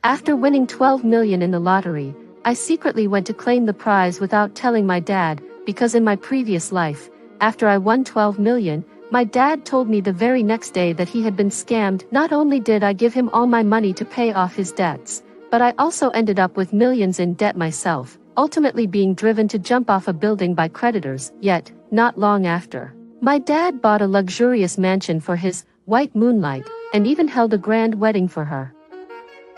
After winning 12 million in the lottery, I secretly went to claim the prize without telling my dad, because in my previous life, after I won 12 million, my dad told me the very next day that he had been scammed. Not only did I give him all my money to pay off his debts, but I also ended up with millions in debt myself, ultimately being driven to jump off a building by creditors. Yet, not long after, my dad bought a luxurious mansion for his white moonlight, and even held a grand wedding for her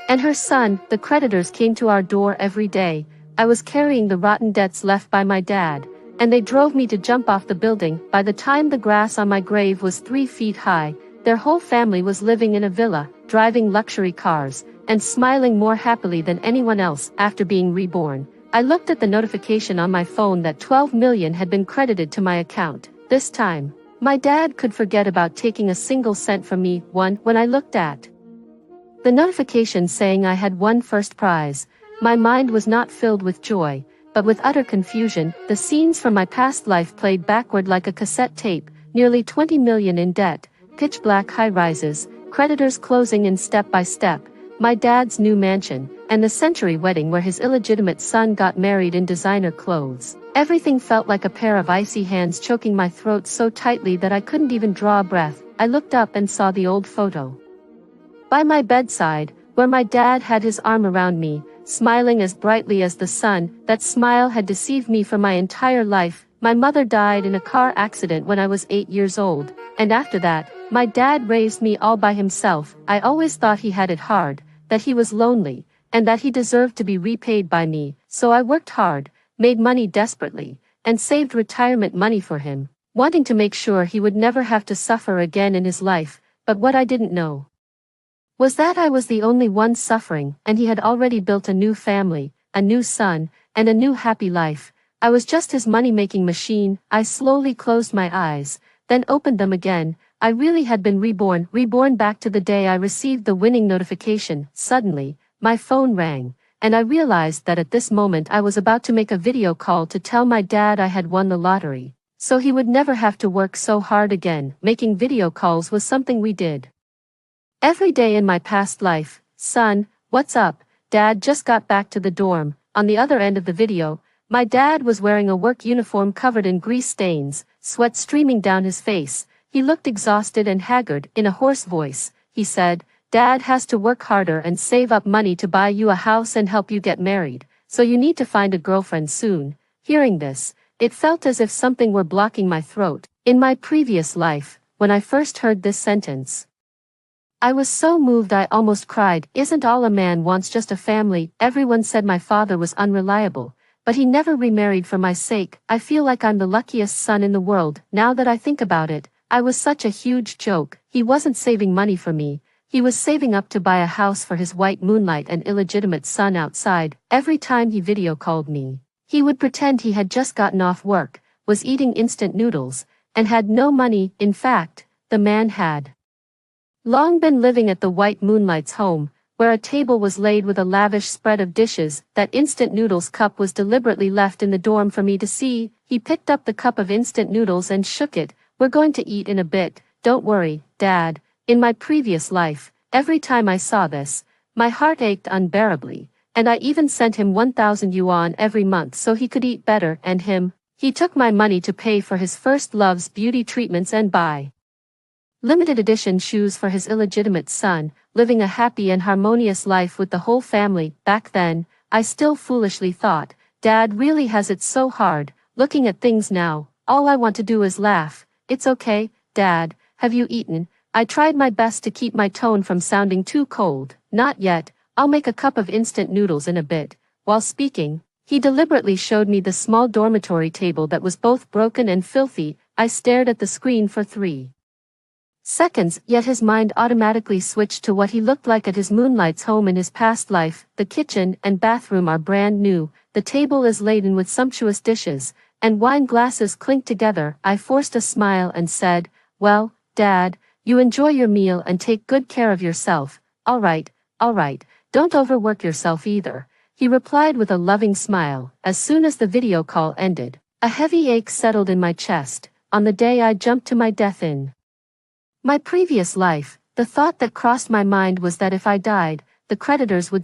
and her son. The creditors came to our door every day. I was carrying the rotten debts left by my dad, and they drove me to jump off the building. By the time the grass on my grave was 3 feet high, their whole family was living in a villa, driving luxury cars, and smiling more happily than anyone else. After being reborn, I looked at the notification on my phone that 12 million had been credited to my account. This time, my dad could forget about taking a single cent from me. When I looked at the notification saying I had won first prize, my mind was not filled with joy, but with utter confusion. The scenes from my past life played backward like a cassette tape. Nearly 20 million in debt, pitch black high-rises, creditors closing in step by step, my dad's new mansion, and the century wedding where his illegitimate son got married in designer clothes. Everything felt like a pair of icy hands choking my throat so tightly that I couldn't even draw a breath. I looked up and saw the old photo by my bedside, where my dad had his arm around me, smiling as brightly as the sun. That smile had deceived me for my entire life. My mother died in a car accident when I was 8 years old, and after that, my dad raised me all by himself. I always thought he had it hard, that he was lonely, and that he deserved to be repaid by me. So I worked hard, made money desperately, and saved retirement money for him, wanting to make sure he would never have to suffer again in his life. But what I didn't know was that I was the only one suffering, and he had already built a new family, a new son, and a new happy life. I was just his money-making machine. I slowly closed my eyes, then opened them again. I really had been reborn back to the day I received the winning notification. Suddenly, my phone rang, and I realized that at this moment I was about to make a video call to tell my dad I had won the lottery, so he would never have to work so hard again. Making video calls was something we did every day in my past life. Son, what's up? Dad just got back to the dorm. On the other end of the video, my dad was wearing a work uniform covered in grease stains, sweat streaming down his face. He looked exhausted and haggard. In a hoarse voice, he said, "Dad has to work harder and save up money to buy you a house and help you get married, so you need to find a girlfriend soon." Hearing this, it felt as if something were blocking my throat. In my previous life, when I first heard this sentence, I was so moved I almost cried. Isn't all a man wants just a family? Everyone said my father was unreliable, but he never remarried for my sake. I feel like I'm the luckiest son in the world. Now that I think about it, I was such a huge joke. He wasn't saving money for me. He was saving up to buy a house for his white moonlight and illegitimate son outside. Every time he video called me, he would pretend he had just gotten off work, was eating instant noodles, and had no money. In fact, the man had long been living at the white moonlight's home, where a table was laid with a lavish spread of dishes. That instant noodles cup was deliberately left in the dorm for me to see. He picked up the cup of instant noodles and shook it. "We're going to eat in a bit, don't worry, Dad." In my previous life, every time I saw this, my heart ached unbearably, and I even sent him 1,000 yuan every month so he could eat better. And he took my money to pay for his first love's beauty treatments and buy limited edition shoes for his illegitimate son, living a happy and harmonious life with the whole family. Back then, I still foolishly thought, Dad really has it so hard. Looking at things now, all I want to do is laugh. "It's okay, Dad, have you eaten?" I tried my best to keep my tone from sounding too cold. "Not yet, I'll make a cup of instant noodles in a bit." While speaking, he deliberately showed me the small dormitory table that was both broken and filthy. I stared at the screen for 3 seconds, yet his mind automatically switched to what he looked like at his moonlight's home in his past life. The kitchen and bathroom are brand new, the table is laden with sumptuous dishes, and wine glasses clink together. I forced a smile and said, "Well, Dad, you enjoy your meal and take good care of yourself." All right, don't overwork yourself either," he replied with a loving smile. As soon as the video call ended, a heavy ache settled in my chest. On the day I jumped to my death in my previous life, the thought that crossed my mind was that if I died, the creditors would